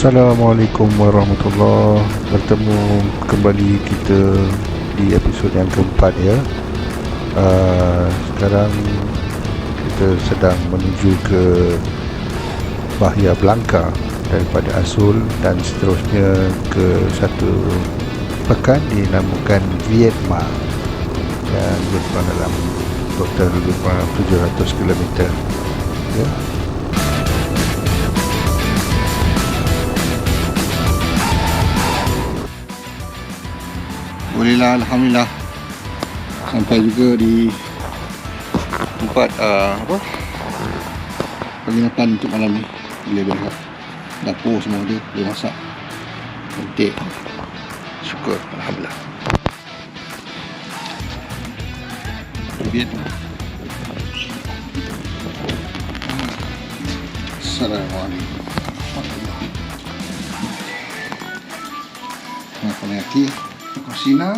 Assalamualaikum warahmatullahi. Bertemu kembali kita di episod yang keempat ya. Sekarang kita sedang menuju ke Bahia Blanca daripada Asul dan seterusnya ke satu pekan dinamakan Vietma yang lebih kurang dalam total lebih kurang 700 km ya. Bolehlah, alhamdulillah sampai juga di tempat penginapan untuk malam ni. Boleh berehat, dapur semua ada, boleh masak, cantik, syukur, alhamdulillah. Assalamualaikum warahmatullahi wabarakatuh. Cocina.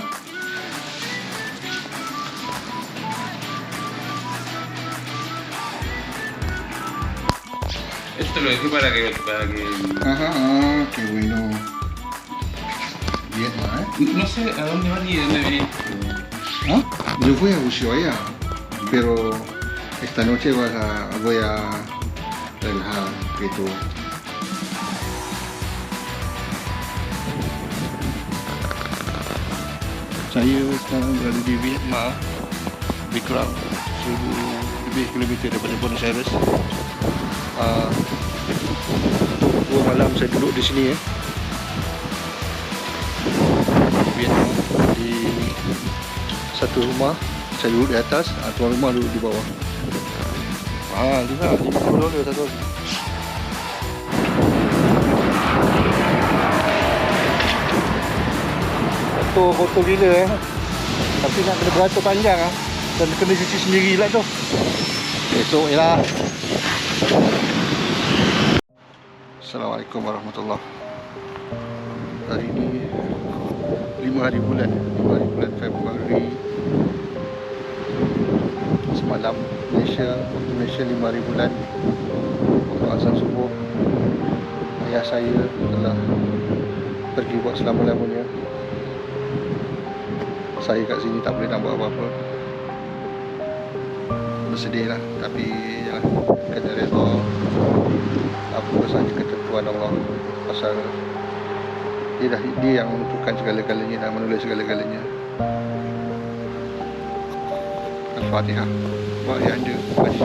Esto lo dejé para que Qué bueno. Vietnam, no sé a dónde van y dónde venís. Yo voy a Ushuaia, pero esta noche voy a relajar gitu. Saya sekarang berada di Vietnam, lebih kurang 1000 lebih kilometer daripada Buenos Aires. 2 malam saya duduk di sini ya, di Vietnam, di satu rumah. Saya duduk di atas, tuan rumah duduk di bawah. Juga $50 satu hari. Kotor gila tapi nak kena beratur panjang dan kena cuci sendiri lah tu. Esok je lah. Assalamualaikum warahmatullahi. Hari ni 5 hari bulan Februari. Semalam Malaysia 5 hari bulan, waktu azan subuh, ayah saya telah pergi buat selama-lamanya. Saya kat sini tak boleh nak buat apa-apa. Bersedih lah, tapi yalah, kena redha apa sahaja ketentuan Allah. Pasal dia yang menentukan segala-galanya dan menulis segala-galanya. Al-Fatihah. Buat yang anda baca.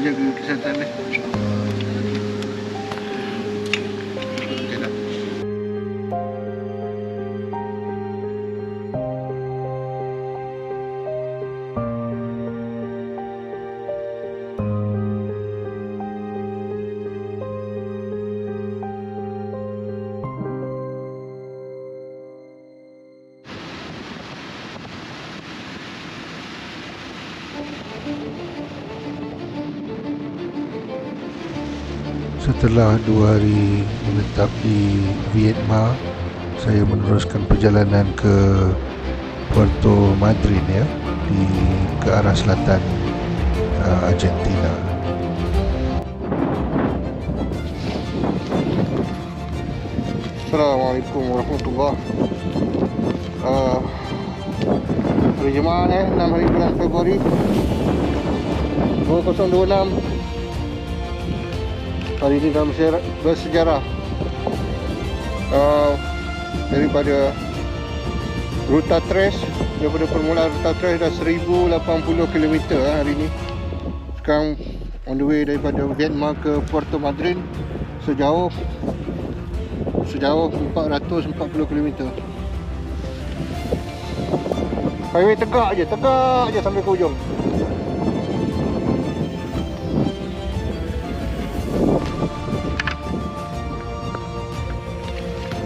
Jaga kesihatan dia. Okey dah. Setelah 2 hari menetap di Vietnam, saya meneruskan perjalanan ke Puerto Madryn ya, ke arah selatan Argentina. Assalamualaikum warahmatullahi. Hari Jumaat 6 hari bulan Februari 2026. Hari ini dalam bersejarah daripada Ruta Tres, daripada permulaan Ruta Tres dah 1080 km hari ini. Sekarang on the way daripada Vietnam ke Puerto Madryn sejauh 440 km. Highway tegak je sampai ke ujung.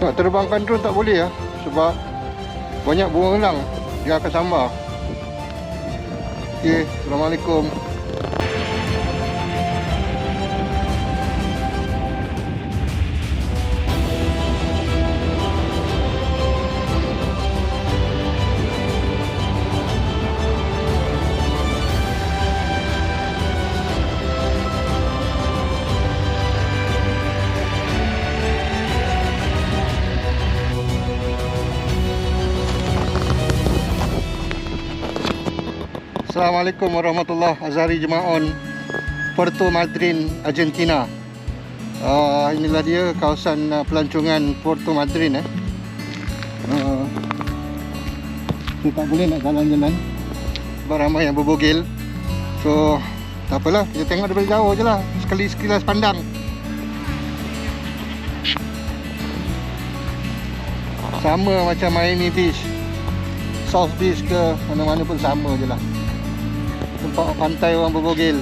Nak terbangkan drone tak boleh lah, sebab banyak burung elang, dia akan sambar. Okey, Assalamualaikum. Assalamualaikum warahmatullahi Azhari Jemaon, Puerto Madryn, Argentina. Inilah dia kawasan pelancongan Puerto Madryn. Kita tak boleh nak jalan-jalan sebab ramai yang berbogel. So tak apalah, kita tengok daripada jauh je lah, sekilas pandang. Sama macam Miami Beach, South Beach ke mana-mana pun sama je lah, tempat pantai orang berbogel.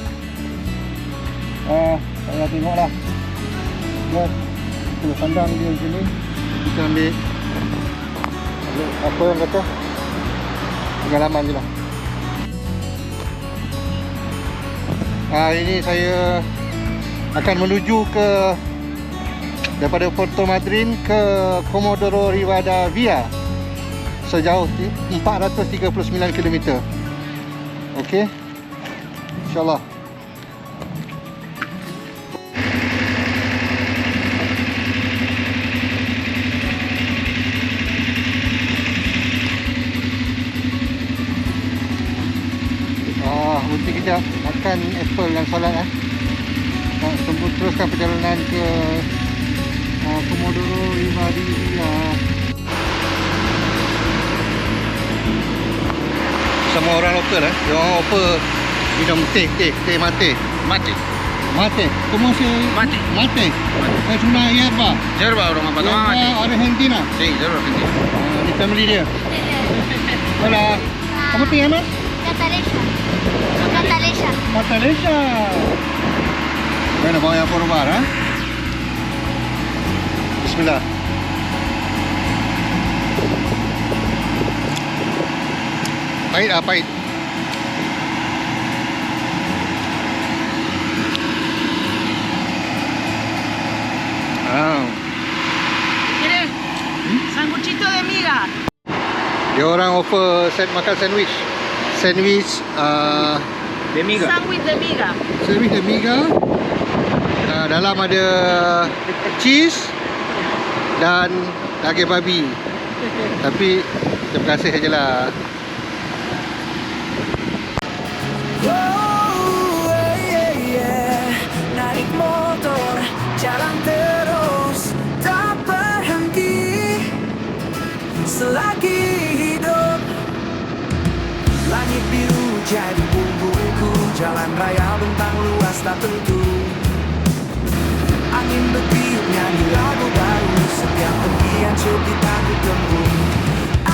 Saya tengoklah. Buat kita pandang dia macam ni. Kita ambil apa yang kata pengalaman je lah. Ini saya akan menuju ke daripada Puerto Madryn ke Comodoro Rivadavia, sejauh 439 km. Okey, InsyaAllah. Berhenti kejap, makan apple dan salad. Tunggu teruskan perjalanan ke Comodoro Rivadavia. Sama orang lokal dia orang offer minum teh mate. ¿Cómo se? Mate. Es una hierba. Yerba, orang apa nama? Hierba Argentina. Sí, yerba argentina. Ni family dia. Hola. ¿Cómo te llamas? Catalesha. Bueno, vamos a probar, Bismillah. Pahit. ¿Quieres? Sanguchito de miga. Dia orang offer makan sandwich De miga. Sándwich de miga. Sandwich de miga. Dalam ada cheese dan daging babi. Tapi terima kasih sajalah. Naik motor, jalan terus, tak berhenti selagi hidup. Langit biru jadi bumbuku, jalan raya bentang luas tak tentu. Angin bertiup nyanyi lagu baru, setiap hentian cerita ku tempuh.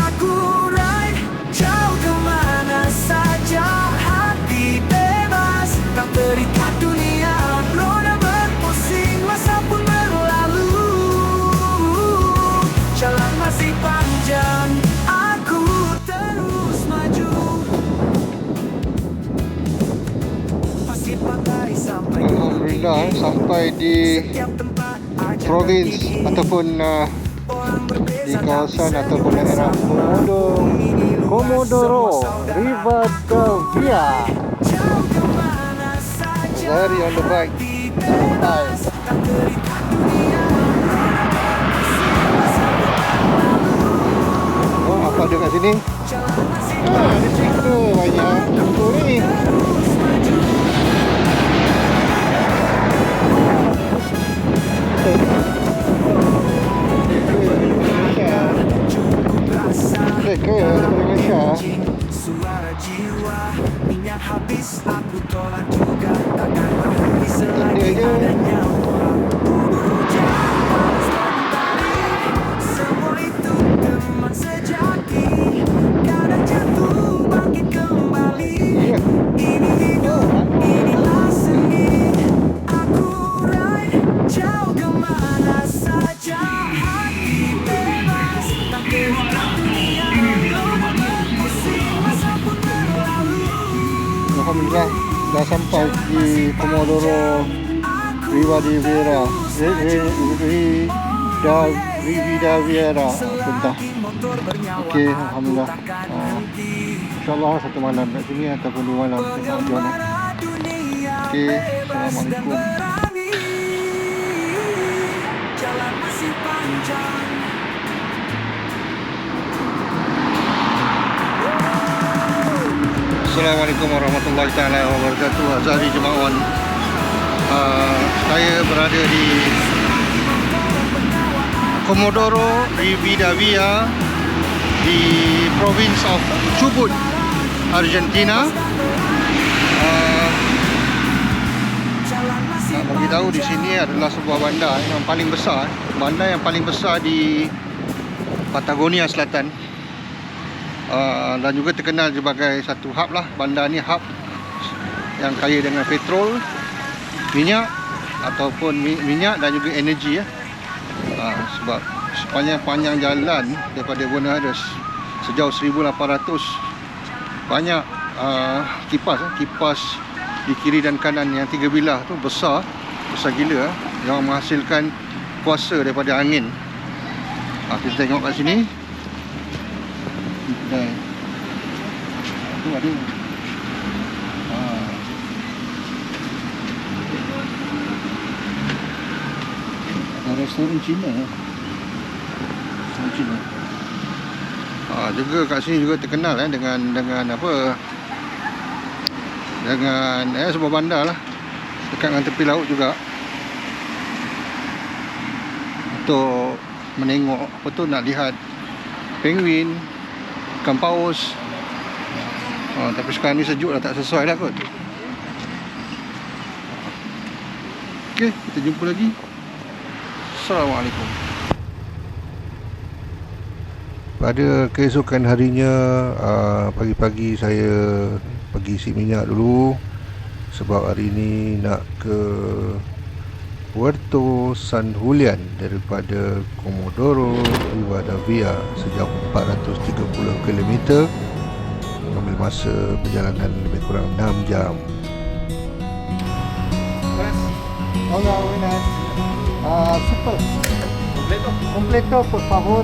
Aku ride jauh kemana saja, hati bebas, tak terikat dunia. Roda berpusing, masa pun berlalu, jalan masih panjang, aku terus maju. Pasir pantai sampai Alhamdulillah, sampai di provinsi ataupun di kawasan ataupun daerah Comodoro Rivadavia. Very on the bike. Oh, apa ada kat sini? Ada cerita banyak. Contoh ni. Suara jiwa, minyak habis, aku tolak juga, takkan berhenti selagi ada nyawa. Hujan panas kembali, semua itu teman sejati, kadang jatuh bangkit kembali. Ini hidup, inilah seni. Aku ride jauh kemana saja, hati Alhamdulillah dah sampai di Comodoro Rivadavia. Rivadavia Puntah. Okey, alhamdulillah. InsyaAllah satu malam kat sini ataupun 2 malam tengok macam mana. Okey, Assalamualaikum. Jalan masih panjang. Assalamualaikum warahmatullahi taala wabarakatuh. Azhari Jemawan. Saya berada di Comodoro Rivadavia di province of Chubut, Argentina. Nak bagi tahu di sini adalah sebuah bandar yang paling besar, bandar yang paling besar di Patagonia Selatan. Dan juga terkenal sebagai satu hub lah. Bandar ni hub yang kaya dengan petrol, minyak ataupun minyak dan juga energi ya. Sebab sepanjang jalan daripada Buenos Aires sejauh 1800 banyak kipas di kiri dan kanan yang 3 bilah tu besar gila yang menghasilkan kuasa daripada angin. Kita tengok kat sini. Tu ada. Restoran Cina. Juga kat sini juga terkenal dengan apa? Dengan sebuah bandar lah dekat dengan tepi laut juga. Untuk menengok apa tu, nak lihat penguin, ikan paus. Tapi sekarang ni sejuk dah, tak sesuai dah kot. Okey, kita jumpa lagi. Assalamualaikum. Pada keesokan harinya, pagi-pagi saya pergi isi minyak dulu. Sebab hari ni nak ke Puerto San Julian daripada Comodoro Rivadavia sejauh 430 km. Mengambil masa perjalanan lebih kurang 6 jam. Hola, buenas. Super. Completo, por favor.